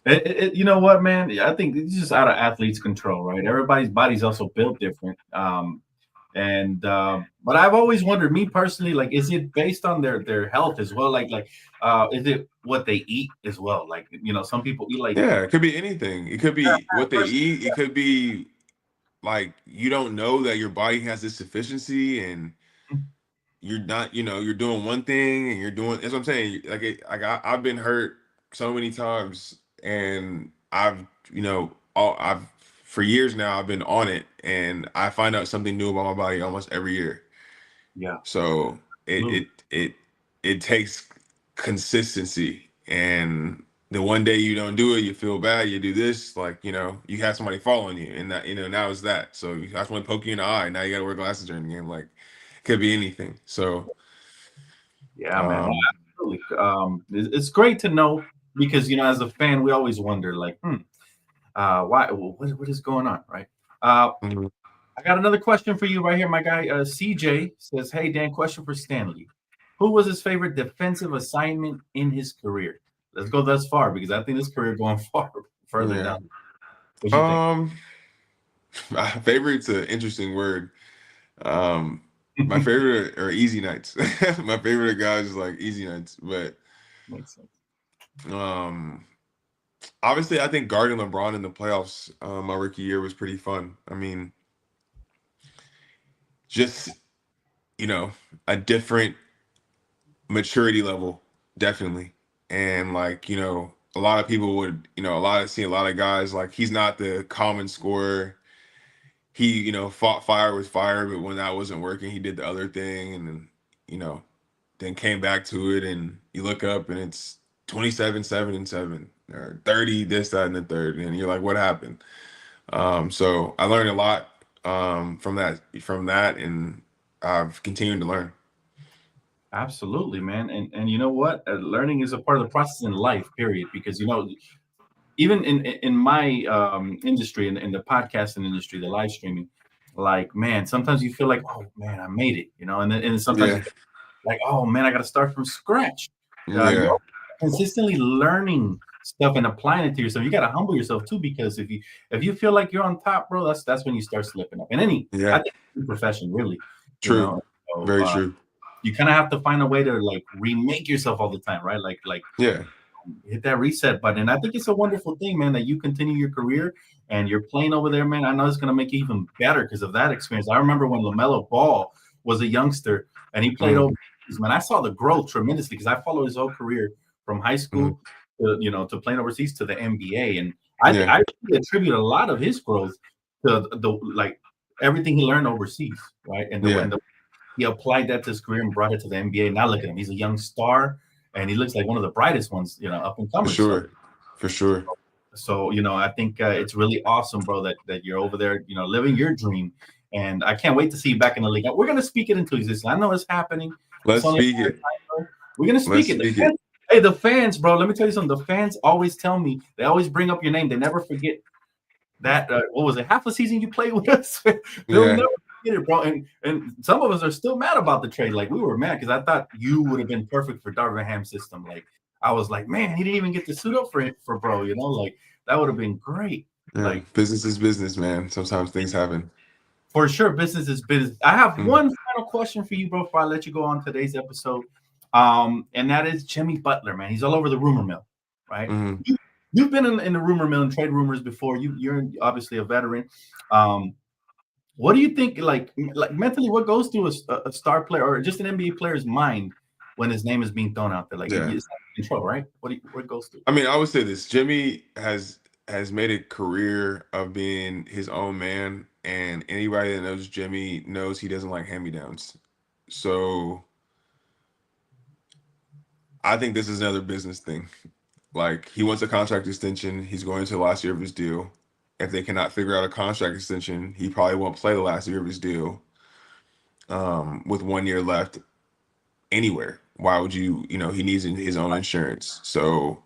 You know what, man? Yeah, I think it's just out of athletes' control, right? Everybody's body's also built different. But I've always wondered, me personally, like, is it based on their health as well? Is it what they eat as well? Like, some people eat like Yeah, it could be anything. It could be what they eat. It could be like you don't know that your body has this deficiency, and you're not, you're doing one thing and you're doing. That's what I'm saying. I've been hurt so many times, and I've for years now I've been on it, and I find out something new about my body almost every year. yeah, So it absolutely. it it it takes consistency, and the one day you don't do it, you feel bad. You do this, like you have somebody following you, and that now it's that. So that's when poke you in the eye. Now you got to wear glasses during the game. Like, it could be anything. So Yeah, man. No, um, absolutely. It's great to know because as a fan, we always wonder, like, why? What is going on, right? Uh, mhm, I got another question for you right here. My guy CJ says, "Hey Dan, question for Stanley. Who was his favorite defensive assignment in his career?" Let's go thus far because I think this career going far further yeah. down. What do you think? Um, my favorite's an interesting word. Um, my favorite are easy nights. My favorite guys is like easy nights, but Makes sense. um. Obviously, I think guarding LeBron in the playoffs, my rookie year was pretty fun. I mean, just you know, a different maturity level, definitely. And like, a lot of people would, see a lot of guys like he's not the common scorer. He, fought fire with fire, but when that wasn't working, he did the other thing, and then, you know, then came back to it, and you look up and it's 27, 7 and 7, or 30, this, that, and the third, and you're like, what happened? So I learned a lot from that, and I've continued to learn. Absolutely, man. And you know what? Learning is a part of the process in life, period. Because even in my industry, in the podcasting industry, the live streaming, like, man, sometimes you feel like, oh man, I made it, and then sometimes you Yeah. feel like, oh man, I got to start from scratch. You're Yeah. consistently learning stuff and applying it to yourself. You got to humble yourself too, because if you feel like you're on top, bro, that's when you start slipping up. In I Yeah. think any profession, really, you True. know. So, Very true. you kind of have to find a way to like remake yourself all the time, right? Like Yeah. hit that reset button. And I think it's a wonderful thing, man, that you continue your career and you're playing over there, man. I know it's going to make you even better because of that experience. I remember when LaMelo Ball was a youngster and he played Mm, overseas, man. I saw the growth tremendously because I followed his whole career from high mm, school to playing overseas to the NBA. And yeah. I really attribute a lot of his growth to the like everything he learned overseas, right? Yeah. And he applied that to his career and brought it to the NBA. Now look at him; he's a young star, and he looks like one of the brightest ones, up and For coming. sure. For sure. So I think it's really awesome, bro, that you're over there, living your dream, and I can't wait to see you back in the league. We're gonna speak it into existence. I know it's happening. It's Let's only a speak matter of it. time, bro. We're gonna Let's speak it. speak it. Hey, the fans, bro. Let me tell you something. The fans always tell me. They always bring up your name. They never forget that what was it, half a season you played with us. They'll Yeah. never forget it, bro. And some of us are still mad about the trade. Like we were mad because I thought you would have been perfect for Darvin Ham's system. Like I was like, man, he didn't even get to suit up for bro. Like that would have been great. Yeah. Like Business is business, man. Sometimes things happen. for sure, business is business. I have Mm, one final question for you, bro, before I let you go on today's episode. And that is Jimmy Butler, man. He's all over the rumor mill, right? mm. You've been in the rumor mill and trade rumors before. You're obviously a veteran. Um, What do you think, like mentally, what goes through a star player or just an NBA player's mind when his name is being thrown out there? Like Yeah. it's control, right? What goes through? I mean, I would say this. Jimmy has made a career of being his own man, and anybody that knows Jimmy knows he doesn't like hand-me-downs. So I think this is another business thing. Like he wants a contract extension. He's going to the last year of his deal. If they cannot figure out a contract extension, he probably won't play the last year of his deal. With 1 year left anywhere. Why would you, he needs his own insurance. So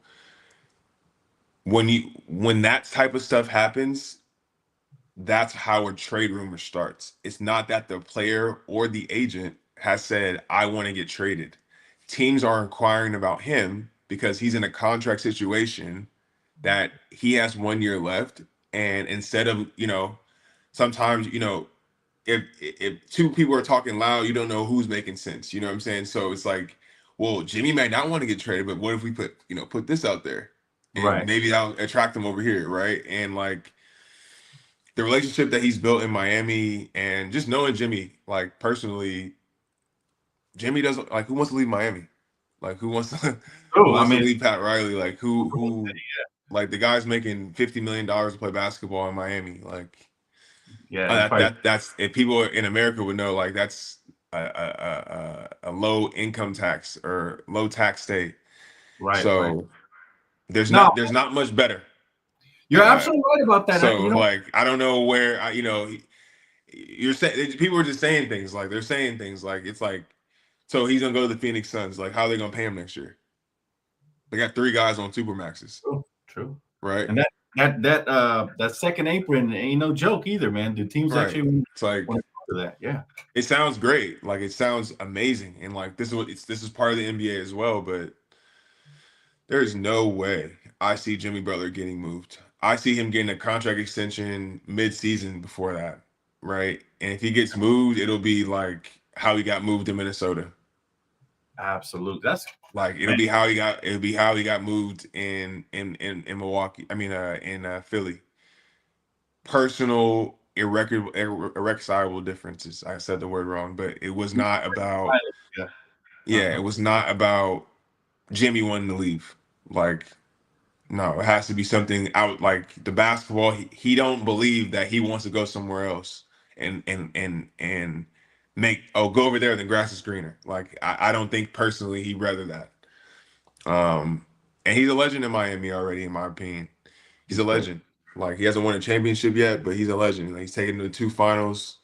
when that type of stuff happens, that's how a trade rumor starts. It's not that the player or the agent has said, I want to get traded. Teams are inquiring about him because he's in a contract situation that he has 1 year left. And instead of, sometimes, if two people are talking loud, you don't know who's making sense. You know what I'm saying? So it's like, well, Jimmy might not want to get traded, but what if we put this out there? And Right, maybe that'll attract them over here, right? And like the relationship that he's built in Miami and just knowing Jimmy, like personally, Jimmy doesn't like who wants to leave Miami? Like who wants to who true. I wants to mean, leave Pat Riley? Like who like the guy's making $50 million to play basketball in Miami. Like yeah, he's probably that's if people in America would know, like that's a low income tax or low tax state. right. So No, there's not much better. you're Uh, absolutely right about that. so like I don't know where you're saying people are just saying things like they're saying things like it's like so he's gonna go to the Phoenix Suns. Like how are they gonna pay him next year? They got three guys on super maxes, true. right? And that second apron ain't no joke either, man. Do teams Right. actually It's like want to go to that? Yeah, it sounds great. Like it sounds amazing. And like this is part of the NBA as well, but there is no way I see Jimmy Butler getting moved. I see him getting a contract extension mid-season before that, right? And if he gets moved, it'll be like how he got moved to Minnesota. absolutely. That's Like man, it'll be how he got moved in Milwaukee. I mean in Philly. Personal irreconcilable differences. I said the word wrong, but it was not about yeah. yeah, it Uh-huh. was not about Jimmy wanting to leave. Like no, it has to be something out like the basketball. He don't believe that he wants to go somewhere else and make go over there. The grass is greener. Like I don't think personally he'd rather that. And he's a legend in Miami already, in my opinion. He's a Okay. legend. Like he hasn't won a championship yet, but he's a legend. Like, he's taken to the two finals.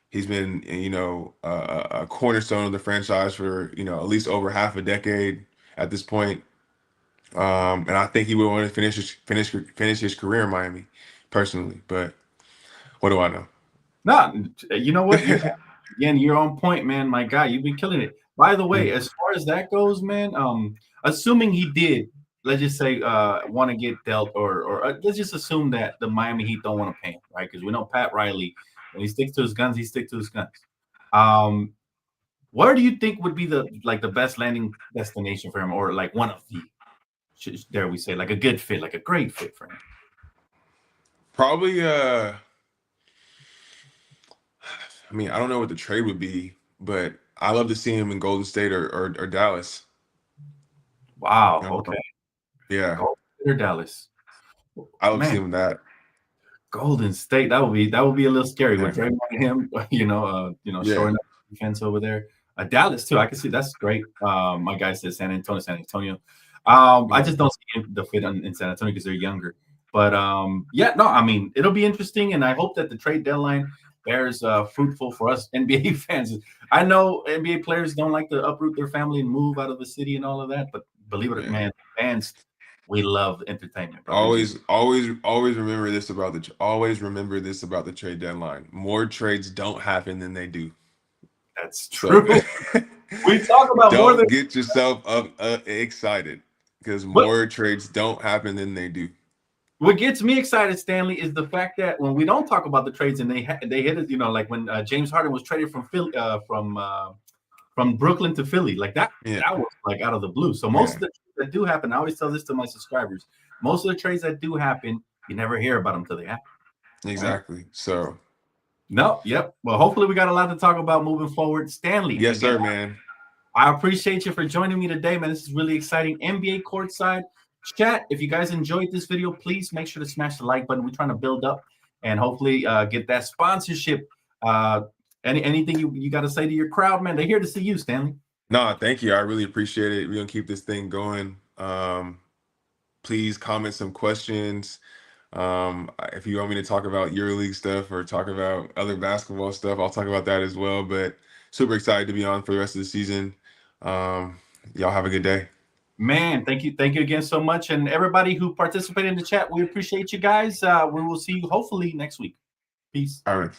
He's been, a cornerstone of the franchise for at least over half a decade at this point. And I think he would want to finish his career in Miami, personally. But what do I know? No, you know what? Again, you're on point, man. My guy, you've been killing it. By the way, Mm, as far as that goes, man, assuming he did, let's just say, want to get dealt, or let's just assume that the Miami Heat don't want to pay him, right? Because we know Pat Riley, when he sticks to his guns, he sticks to his guns. Where do you think would be the best landing destination for him, or like one of the, dare we say, like a good fit, like a great fit for him? Probably I mean, I don't know what the trade would be, but I love to see him in Golden State or Dallas. Wow. Um, Okay. yeah, Golden State or Dallas. I love to see Man, him in that. Golden State. That would be a little scary Yeah, with Draymond and him. yeah, Shoring up defense over there. Dallas too. I can see that's great. My guy says San Antonio. San Antonio. I yeah. just don't see the fit in San Antonio because they're younger. But yeah, no. I mean, it'll be interesting, and I hope that the trade deadline bears fruitful for us NBA fans. I know NBA players don't like to uproot their family and move out of the city and all of that, but believe it or not, Yeah. man, fans, we love entertainment, bro. We just Always remember this about the trade deadline. More trades don't happen than they do. That's So true. We talk about more than. don't get yourself excited because But more trades don't happen than they do. what gets me excited, Stanley, is the fact that when we don't talk about the trades and they hit it, like when James Harden was traded from Philly, from Brooklyn to Philly, like that Yeah, was like out of the blue. So most yeah, of the trades that do happen, I always tell this to my subscribers, most of the trades that do happen, you never hear about them until they happen. Right? exactly. So No, yep. Well, hopefully we got a lot to talk about moving forward. Stanley, yes, again, sir, man. I appreciate you for joining me today, man. This is really exciting. NBA courtside chat. If you guys enjoyed this video, please make sure to smash the like button. We're trying to build up and hopefully get that sponsorship. Anything you got to say to your crowd, man? They're here to see you, Stanley. No, thank you. I really appreciate it. We're gonna keep this thing going. Please comment some questions. If you want me to talk about EuroLeague stuff or talk about other basketball stuff, I'll talk about that as well. But super excited to be on for the rest of the season. Y'all have a good day. Man, thank you again so much, and everybody who participated in the chat, we appreciate you guys. We will see you hopefully next week. Peace. All right.